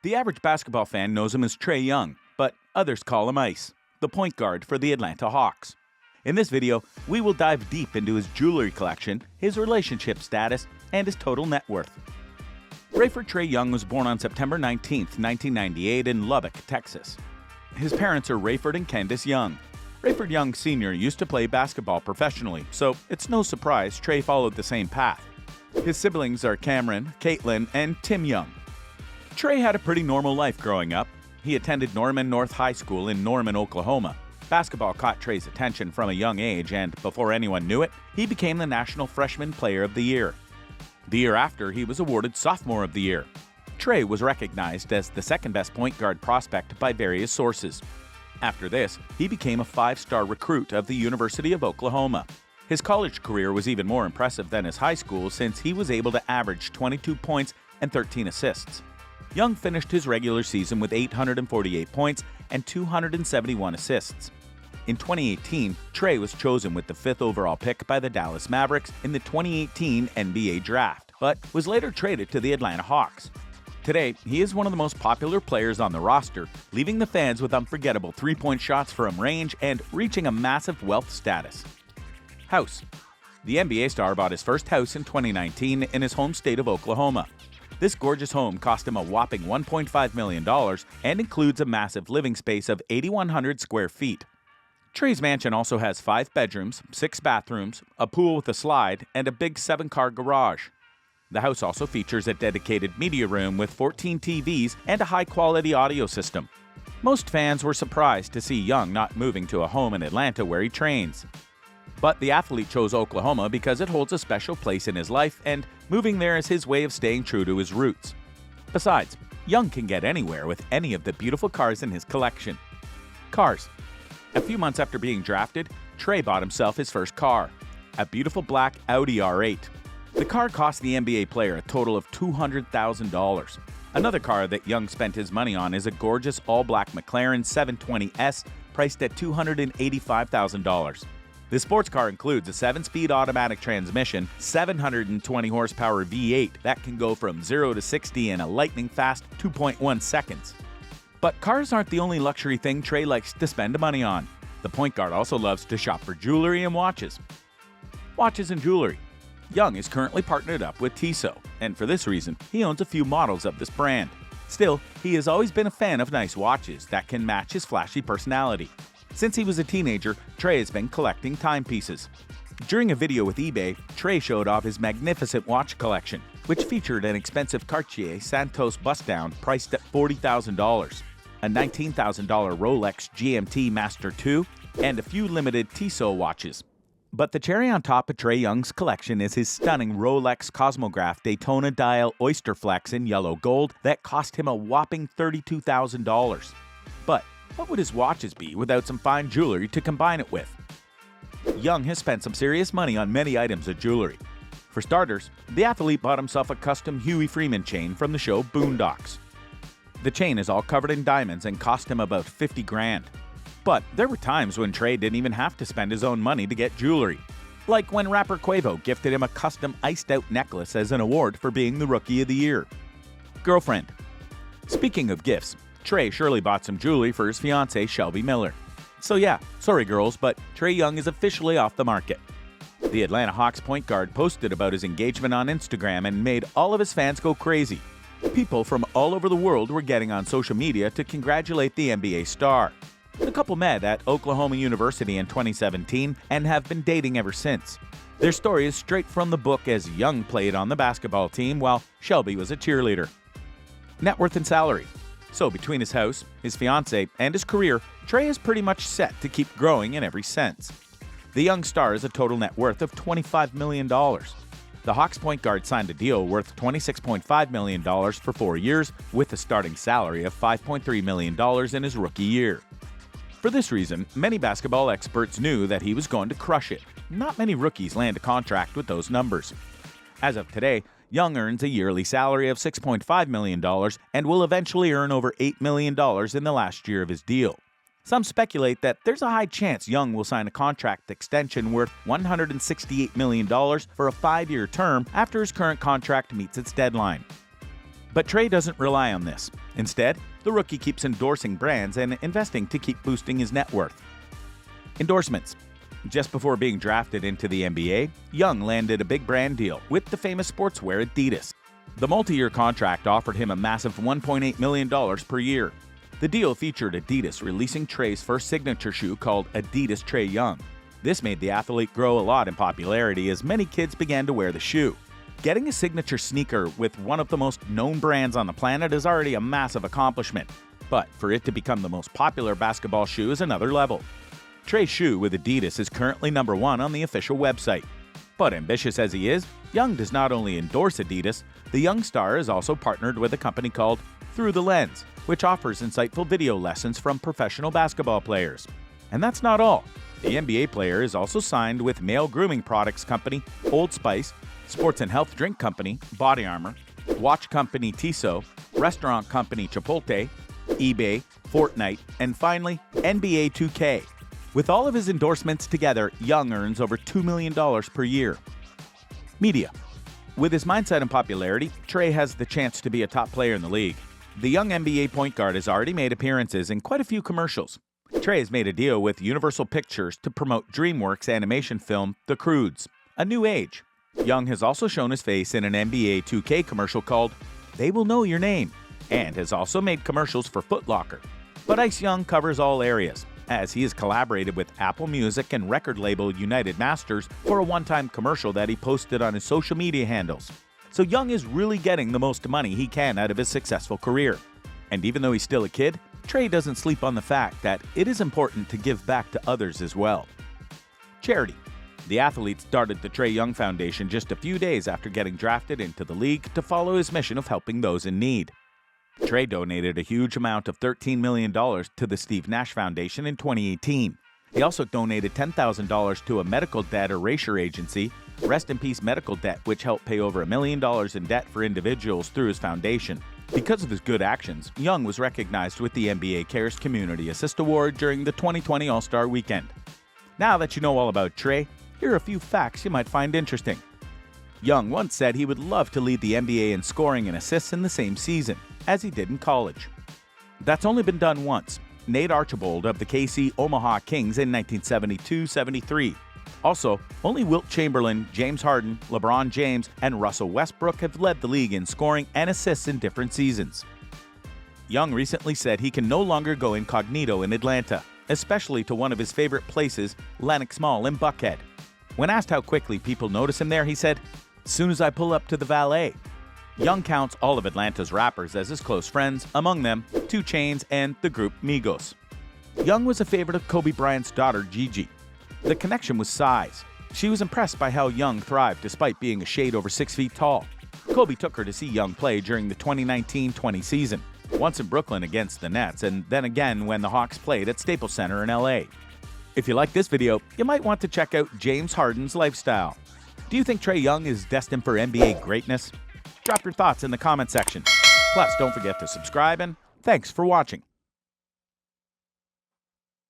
The average basketball fan knows him as Trae Young, but others call him Ice, the point guard for the Atlanta Hawks. In this video, we will dive deep into his jewelry collection, his relationship status, and his total net worth. Rayford Trae Young was born on September 19, 1998 in Lubbock, Texas. His parents are Rayford and Candice Young. Rayford Young Sr. used to play basketball professionally, so it's no surprise Trae followed the same path. His siblings are Camryn, Caitlyn, and Tim Young. Trae had a pretty normal life growing up. He attended Norman North High School in Norman, Oklahoma. Basketball caught Trae's attention from a young age, and before anyone knew it, he became the National Freshman Player of the Year. The year after, he was awarded Sophomore of the Year. Trae was recognized as the second-best point guard prospect by various sources. After this, he became a five-star recruit of the University of Oklahoma. His college career was even more impressive than his high school since he was able to average 22 points and 13 assists. Young finished his regular season with 848 points and 271 assists. In 2018, Trae was chosen with the 5th overall pick by the Dallas Mavericks in the 2018 NBA Draft, but was later traded to the Atlanta Hawks. Today, he is one of the most popular players on the roster, leaving the fans with unforgettable three-point shots from range and reaching a massive wealth status. House. The NBA star bought his first house in 2019 in his home state of Oklahoma. This gorgeous home cost him a whopping $1.5 million and includes a massive living space of 8,100 square feet. Trae's mansion also has 5 bedrooms, 6 bathrooms, a pool with a slide, and a big 7-car garage. The house also features a dedicated media room with 14 TVs and a high-quality audio system. Most fans were surprised to see Young not moving to a home in Atlanta where he trains. But the athlete chose Oklahoma because it holds a special place in his life, and moving there is his way of staying true to his roots. Besides, Young can get anywhere with any of the beautiful cars in his collection. Cars. A few months after being drafted, Trae bought himself his first car, a beautiful black Audi R8. The car cost the NBA player a total of $200,000. Another car that Young spent his money on is a gorgeous all-black McLaren 720S priced at $285,000. The sports car includes a 7-speed automatic transmission, 720 horsepower V8 that can go from 0 to 60 in a lightning-fast 2.1 seconds. But cars aren't the only luxury thing Trae likes to spend money on. The point guard also loves to shop for jewelry and watches. Watches and jewelry. Young is currently partnered up with Tissot, and for this reason, he owns a few models of this brand. Still, he has always been a fan of nice watches that can match his flashy personality. Since he was a teenager, Trae has been collecting timepieces. During a video with eBay, Trae showed off his magnificent watch collection, which featured an expensive Cartier Santos bust-down priced at $40,000, a $19,000 Rolex GMT Master II, and a few limited Tissot watches. But the cherry on top of Trae Young's collection is his stunning Rolex Cosmograph Daytona Dial Oyster Flex in yellow gold that cost him a whopping $32,000. But what would his watches be without some fine jewelry to combine it with? Young has spent some serious money on many items of jewelry. For starters, the athlete bought himself a custom Huey Freeman chain from the show Boondocks. The chain is all covered in diamonds and cost him about $50,000. But there were times when Trae didn't even have to spend his own money to get jewelry. Like when rapper Quavo gifted him a custom iced-out necklace as an award for being the Rookie of the Year. Girlfriend. Speaking of gifts, Trae surely bought some jewelry for his fiancée, Shelby Miller. So yeah, sorry girls, but Trae Young is officially off the market. The Atlanta Hawks point guard posted about his engagement on Instagram and made all of his fans go crazy. People from all over the world were getting on social media to congratulate the NBA star. The couple met at Oklahoma University in 2017 and have been dating ever since. Their story is straight from the book as Young played on the basketball team while Shelby was a cheerleader. Net worth and salary. So between his house, his fiancée, and his career, Trae is pretty much set to keep growing in every sense. The young star has a total net worth of $25 million. The Hawks point guard signed a deal worth $26.5 million for 4 years, with a starting salary of $5.3 million in his rookie year. For this reason, many basketball experts knew that he was going to crush it. Not many rookies land a contract with those numbers. As of today, Young earns a yearly salary of $6.5 million and will eventually earn over $8 million in the last year of his deal. Some speculate that there's a high chance Young will sign a contract extension worth $168 million for a 5-year term after his current contract meets its deadline. But Trae doesn't rely on this. Instead, the rookie keeps endorsing brands and investing to keep boosting his net worth. Endorsements. Just before being drafted into the NBA, Young landed a big brand deal with the famous sportswear Adidas. The multi-year contract offered him a massive $1.8 million per year. The deal featured Adidas releasing Trae's first signature shoe called Adidas Trae Young. This made the athlete grow a lot in popularity as many kids began to wear the shoe. Getting a signature sneaker with one of the most known brands on the planet is already a massive accomplishment, but for it to become the most popular basketball shoe is another level. Trae's shoe with Adidas is currently #1 on the official website. But ambitious as he is, Young does not only endorse Adidas, the young star is also partnered with a company called Through the Lens, which offers insightful video lessons from professional basketball players. And that's not all. The NBA player is also signed with male grooming products company Old Spice, sports and health drink company Body Armor, watch company Tissot, restaurant company Chipotle, eBay, Fortnite, and finally NBA 2K. With all of his endorsements together, Young earns over $2 million per year. Media. With his mindset and popularity, Trae has the chance to be a top player in the league. The young NBA point guard has already made appearances in quite a few commercials. Trae has made a deal with Universal Pictures to promote DreamWorks animation film The Croods: A New Age. Young has also shown his face in an NBA 2K commercial called They Will Know Your Name, and has also made commercials for Foot Locker. But Ice Young covers all areas, as he has collaborated with Apple Music and record label United Masters for a one-time commercial that he posted on his social media handles. So Young is really getting the most money he can out of his successful career. And even though he's still a kid, Trae doesn't sleep on the fact that it is important to give back to others as well. Charity. The athlete started the Trae Young Foundation just a few days after getting drafted into the league to follow his mission of helping those in need. Trae donated a huge amount of $13 million to the Steve Nash Foundation in 2018. He also donated $10,000 to a medical debt erasure agency, Rest in Peace Medical Debt, which helped pay over $1 million in debt for individuals through his foundation. Because of his good actions, Young was recognized with the NBA Cares Community Assist Award during the 2020 All-Star Weekend. Now that you know all about Trae, here are a few facts you might find interesting. Young once said he would love to lead the NBA in scoring and assists in the same season, as he did in college. That's only been done once. Nate Archibald of the KC Omaha Kings in 1972-73. Also, only Wilt Chamberlain, James Harden, LeBron James, and Russell Westbrook have led the league in scoring and assists in different seasons. Young recently said he can no longer go incognito in Atlanta, especially to one of his favorite places, Lenox Mall in Buckhead. When asked how quickly people notice him there, he said, "As soon as I pull up to the valet." Young counts all of Atlanta's rappers as his close friends, among them 2 Chainz and the group Migos. Young was a favorite of Kobe Bryant's daughter, Gigi. The connection was size. She was impressed by how Young thrived despite being a shade over 6 feet tall. Kobe took her to see Young play during the 2019-20 season, once in Brooklyn against the Nets, and then again when the Hawks played at Staples Center in LA. If you like this video, you might want to check out James Harden's lifestyle. Do you think Trae Young is destined for NBA greatness? Drop your thoughts in the comment section. Plus, don't forget to subscribe, and thanks for watching.